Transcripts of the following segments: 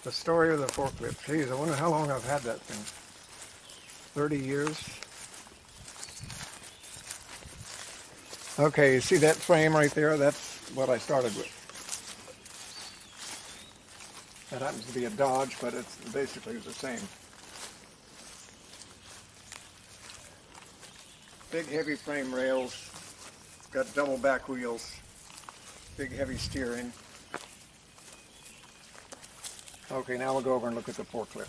The story of the forklift. Geez, I wonder how long I've had that thing. 30 years. Okay, you see that frame right there? That's what I started with. That happens to be a Dodge, but it's basically the same. Big heavy frame rails, got double back wheels, big heavy steering. Okay, now we'll go over and look at the forklift.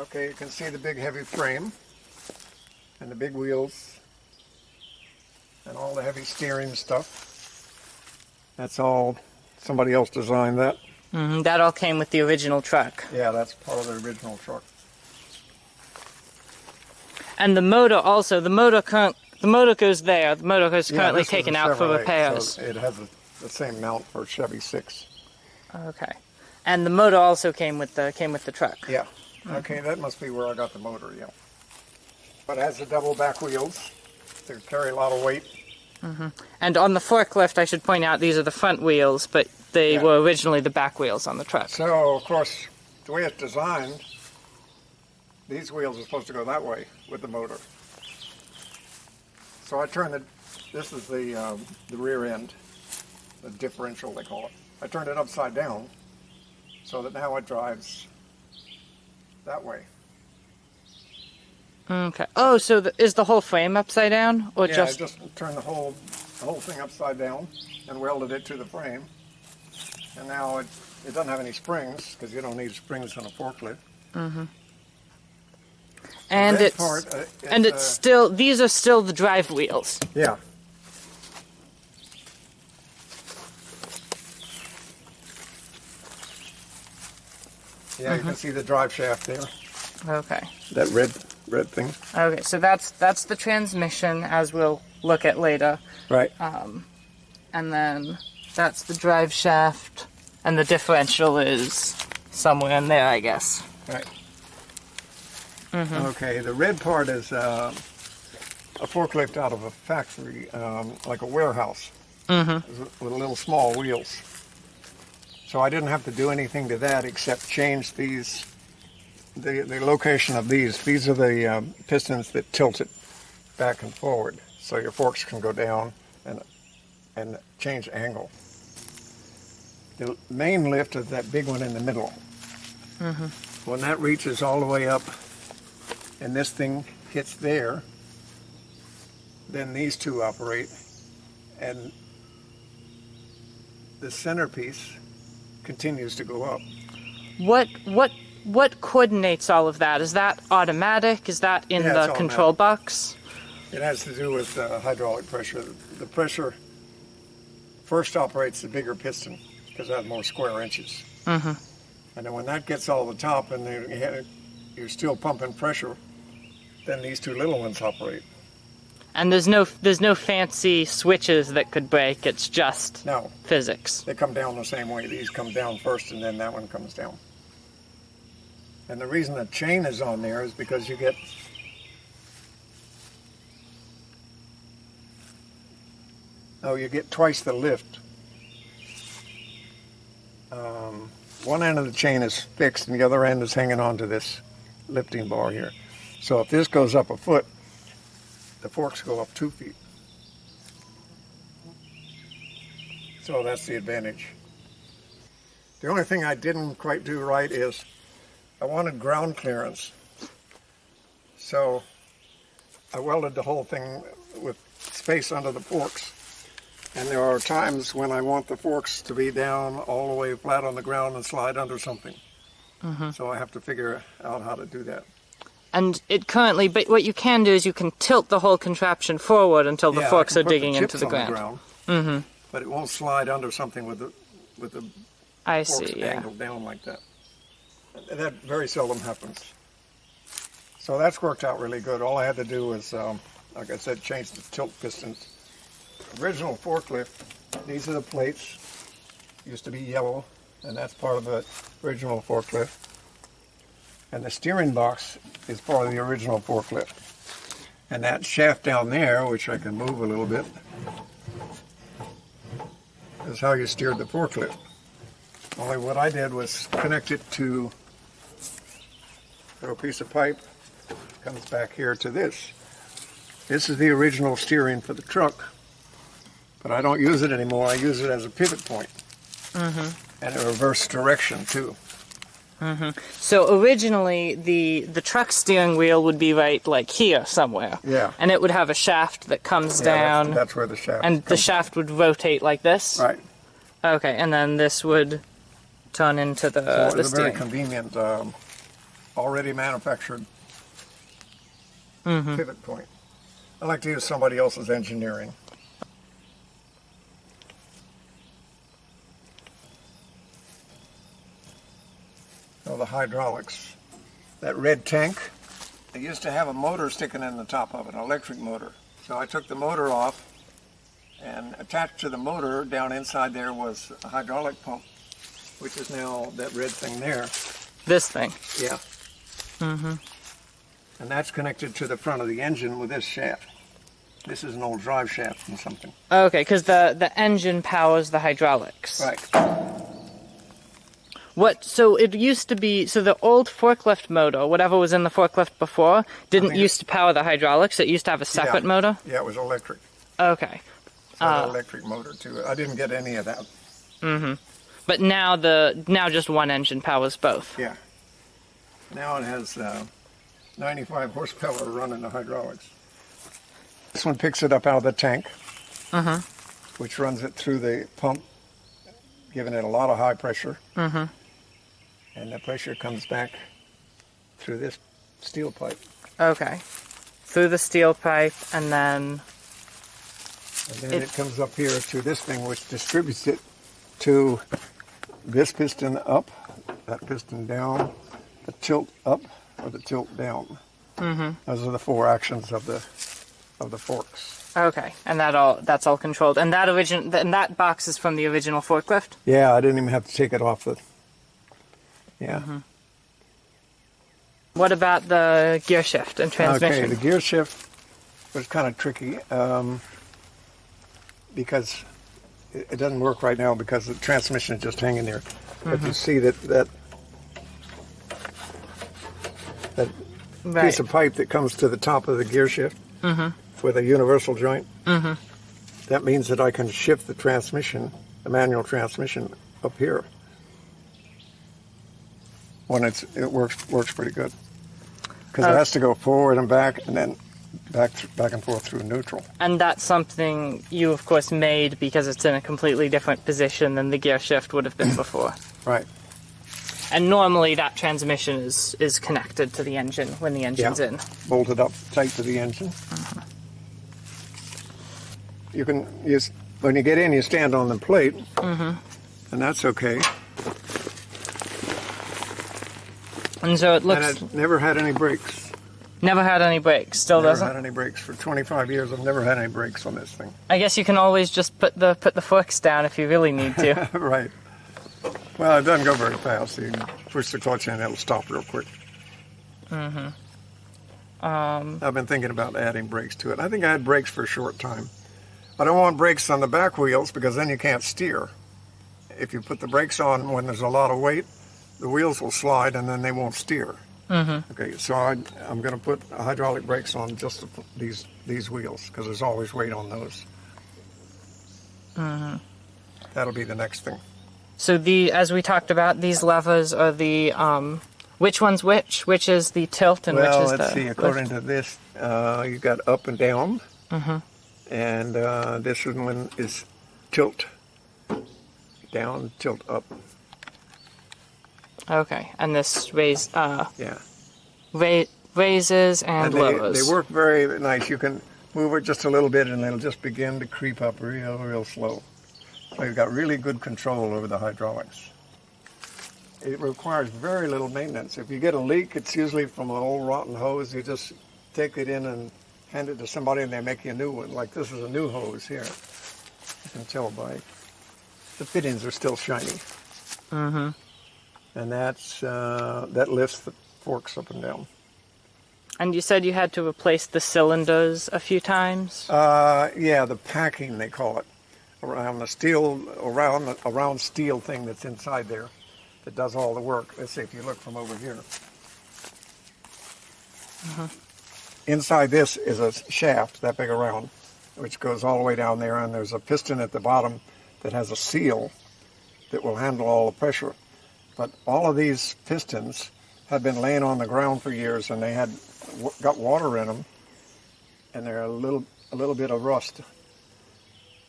Okay, you can see the big heavy frame and the big wheels and all the heavy steering stuff. That's all somebody else designed that. Mm-hmm. That all came with the original truck. Yeah, that's part of the original truck. And the motor also, the motor goes there. The motor is currently taken out for repairs. So it has the same mount for Chevy 6. Okay. And the motor also came with the truck. Yeah. Okay, that must be where I got the motor, yeah. But it has the double back wheels to carry a lot of weight. Mm-hmm. And on the forklift, I should point out, these are the front wheels, but they were originally the back wheels on the truck. So, of course, the way it's designed, these wheels are supposed to go that way with the motor. So I turned this is the rear end, the differential they call it. I turned it upside down so that now it drives that way. Okay. Oh, so is the whole frame upside down, or I just turned the whole thing upside down and welded it to the frame. And now it doesn't have any springs because you don't need springs on a forklift. Mm-hmm. And it's still, these are still the drive wheels. Yeah. Yeah, you can see the drive shaft there. Okay. That red thing. Okay, so that's the transmission, as we'll look at later. Right. And then that's the drive shaft, and the differential is somewhere in there, I guess. Right. Mm-hmm. Okay, the red part is a forklift out of a factory, like a warehouse, with little small wheels. So I didn't have to do anything to that except change these, the location of these. These are the pistons that tilt it back and forward, so your forks can go down and change angle. The main lift is that big one in the middle. Mm-hmm. When that reaches all the way up and this thing hits there, then these two operate, and the centerpiece continues to go up. What coordinates all of that? Is that automatic? Is that in the control box? It has to do with hydraulic pressure. The pressure first operates the bigger piston because it has more square inches. Mm-hmm. And then when that gets all the top and you're still pumping pressure, then these two little ones operate. And there's no fancy switches that could break. It's just physics. They come down the same way. These come down first, and then that one comes down. And the reason the chain is on there is because you get twice the lift. One end of the chain is fixed, and the other end is hanging onto this lifting bar here. So if this goes up a foot, the forks go up 2 feet. So that's the advantage. The only thing I didn't quite do right is I wanted ground clearance. So I welded the whole thing with space under the forks. And there are times when I want the forks to be down all the way flat on the ground and slide under something. Mm-hmm. So I have to figure out how to do that. And but what you can do is you can tilt the whole contraption forward until the forks are digging into the ground. Mm-hmm. But it won't slide under something with the forks angled down like that. That very seldom happens. So that's worked out really good. All I had to do was, like I said, change the tilt pistons. Original forklift, these are the plates. Used to be yellow, and that's part of the original forklift. And the steering box is part of the original forklift. And that shaft down there, which I can move a little bit, is how you steered the forklift. Only what I did was connect it to a piece of pipe, comes back here to this. This is the original steering for the truck, but I don't use it anymore. I use it as a pivot point. And a reverse direction too. So originally, the truck steering wheel would be right like here somewhere. Yeah. And it would have a shaft that comes down. That's where the shaft And the shaft would rotate like this? Right. Okay, and then this would turn into the So it's a very steering. convenient, already manufactured pivot point. I like to use somebody else's engineering. Oh, the hydraulics. That red tank, it used to have a motor sticking in the top of it, an electric motor. So I took the motor off, and attached to the motor down inside there was a hydraulic pump, which is now that red thing there. This thing. Yeah. And that's connected to the front of the engine with this shaft. This is an old drive shaft from something. Okay, because the engine powers the hydraulics. Right. So it used to be, so the old forklift motor, whatever was in the forklift before, didn't used to power the hydraulics. It used to have a separate motor? Yeah, it was electric. Okay. So an electric motor to it. I didn't get any of that. But now just one engine powers both. Yeah. Now it has 95 horsepower running the hydraulics. This one picks it up out of the tank, which runs it through the pump, giving it a lot of high pressure. And the pressure comes back through this steel pipe. Okay. Through the steel pipe, and then it comes up here to this thing, which distributes it to this piston up, that piston down, the tilt up, or the tilt down. Those are the four actions of the forks. okay, and that's all controlled. And that box is from the original forklift? Yeah, I didn't even have to take it off the. Yeah. What about the gear shift and transmission? Okay, the gear shift was kind of tricky because it doesn't work right now because the transmission is just hanging there. But you see that Right. piece of pipe that comes to the top of the gear shift with a universal joint. That means that I can shift the transmission, the manual transmission, up here. When it works pretty good because it has to go forward and back and then back and forth through neutral. And that's something you, of course, made because it's in a completely different position than the gear shift would have been before. Right. And normally that transmission is connected to the engine when the engine's in. Bolted up tight to the engine. You can when you get in, you stand on the plate, and that's okay. And so it looks. And it never had any brakes. Never had any brakes. Still Never doesn't. had any brakes for 25 years. I've never had any brakes on this thing. I guess you can always just put the forks down if you really need to. Right. Well, it doesn't go very fast. You can push the clutch in, it'll stop real quick. I've been thinking about adding brakes to it. I think I had brakes for a short time. I don't want brakes on the back wheels because then you can't steer. If you put the brakes on when there's a lot of weight, the wheels will slide and then they won't steer. Okay, so I'm going to put hydraulic brakes on just these wheels because there's always weight on those. That'll be the next thing. So as we talked about, these levers are the which one's which? Which is the tilt and which is the Well, let's see. According to this, you've got up and down, and this one is tilt down, tilt up. Okay, and this raises and They lowers. work very nice. You can move it just a little bit, and it'll just begin to creep up real slow. So you've got really good control over the hydraulics. It requires very little maintenance. If you get a leak, it's usually from an old rotten hose. You just take it in and hand it to somebody, and they make you a new one. Like this is a new hose here. You can tell by the fittings are still shiny. And that lifts forks up and down. And you said you had to replace the cylinders a few times? Yeah, the packing they call it, around the steel, around steel thing that's inside there, that does all the work. Let's see if you look from over here. Inside this is a shaft that big around, which goes all the way down there, and there's a piston at the bottom that has a seal that will handle all the pressure. But all of these pistons have been laying on the ground for years, and they had got water in them, and they're a little bit of rust.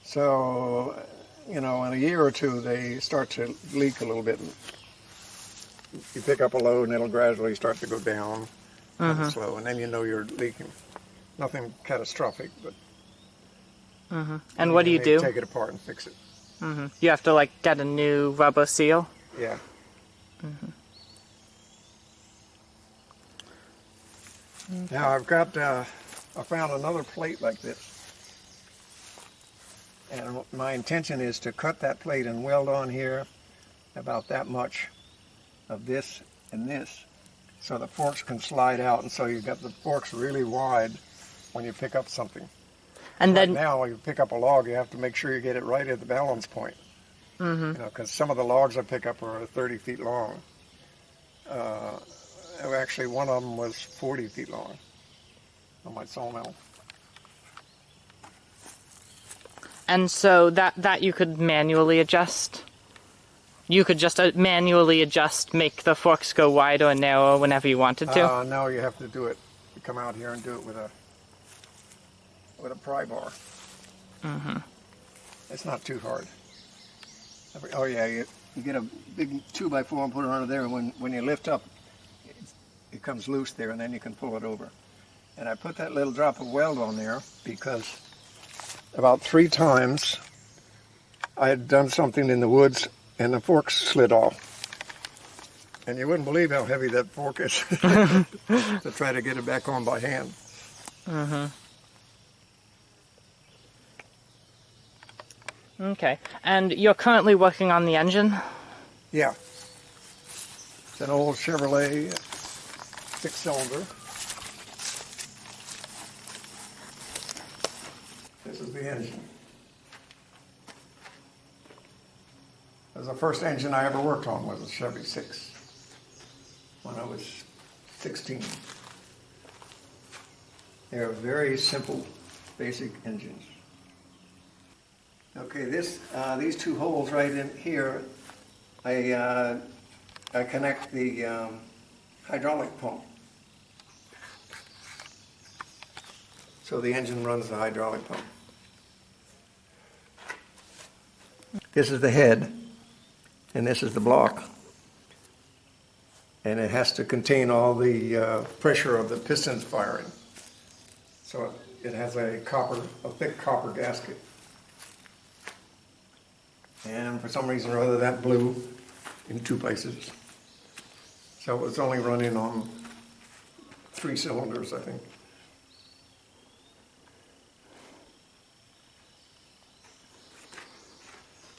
So, in a year or two, they start to leak a little bit. You pick up a load, and it'll gradually start to go down, kind of slow, and then you know you're leaking. Nothing catastrophic, but. And what do you do? Take it apart and fix it. You have to get a new rubber seal? Yeah. Now I've got, I found another plate like this. And my intention is to cut that plate and weld on here about that much of this and this, so the forks can slide out, and so you've got the forks really wide when you pick up something. And then now, when you pick up a log, you have to make sure you get it right at the balance point. Because some of the logs I pick up are 30 feet long. Actually, one of them was 40 feet long on my sawmill. And so that you could manually adjust? You could just manually adjust, make the forks go wide or narrow whenever you wanted to? No, you have to do it. You come out here and do it with a pry bar. It's not too hard. Oh yeah, you get a big 2x4 and put it under there, and when you lift up, it comes loose there, and then you can pull it over. And I put that little drop of weld on there because about 3 times I had done something in the woods and the forks slid off. And you wouldn't believe how heavy that fork is to try to get it back on by hand. Okay. And you're currently working on the engine? Yeah. It's an old Chevrolet 6-cylinder. This is the engine. It was the first engine I ever worked on, was a Chevy 6 when I was 16. They're very simple, basic engines. Okay, these 2 holes right in here, I connect the hydraulic pump. So the engine runs the hydraulic pump. This is the head, and this is the block. And it has to contain all the pressure of the pistons firing. So it has a thick copper gasket. And for some reason or other, that blew in 2 places. So it was only running on 3 cylinders, I think.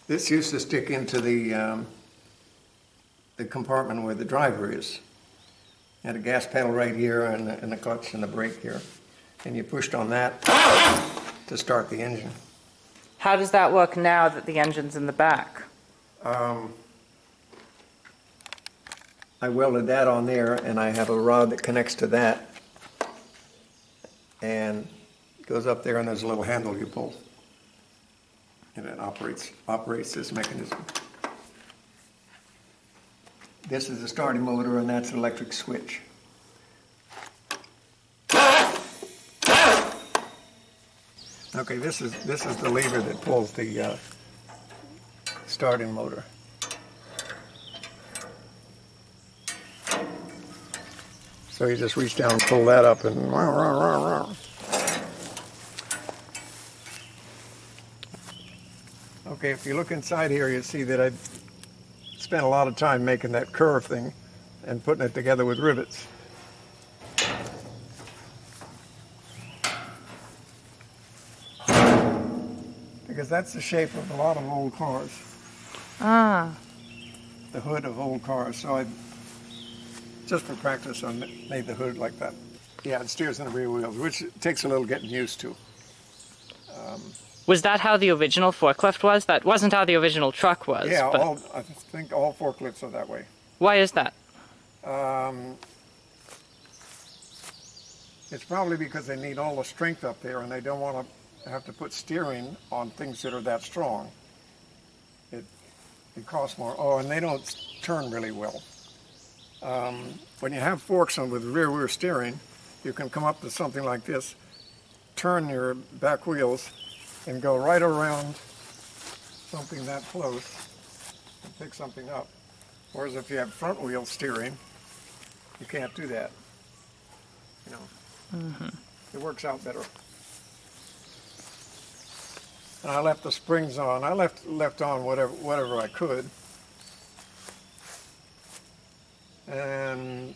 This used to stick into the compartment where the driver is. You had a gas pedal right here and the clutch and the brake here. And you pushed on that to start the engine. How does that work now that the engine's in the back? I welded that on there, and I have a rod that connects to that. And it goes up there, and there's a little handle you pull. And it operates this mechanism. This is the starting motor, and that's an electric switch. Okay, this is the lever that pulls the starting motor. So you just reach down and pull that up and Okay, if you look inside here, you see that I spent a lot of time making that curve thing and putting it together with rivets. Because that's the shape of a lot of old cars. The hood of old cars. So I just for practice, I made the hood like that. Yeah, it steers in the rear wheels, which takes a little getting used to. Was that how the original forklift was? That wasn't how the original truck was. Yeah, but I think all forklifts are that way. why is that? It's probably because they need all the strength up there and they don't want to have to put steering on things that are that strong. It costs more. Oh, and they don't turn really well. When you have forks on with rear wheel steering, you can come up to something like this, turn your back wheels, and go right around something that close and pick something up. Whereas if you have front wheel steering, you can't do that. You know, It works out better. And I left the springs on. I left on whatever I could, and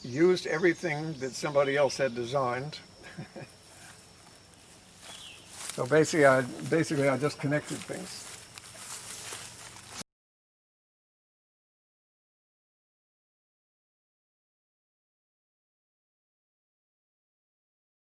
used everything that somebody else had designed. So basically I just connected things.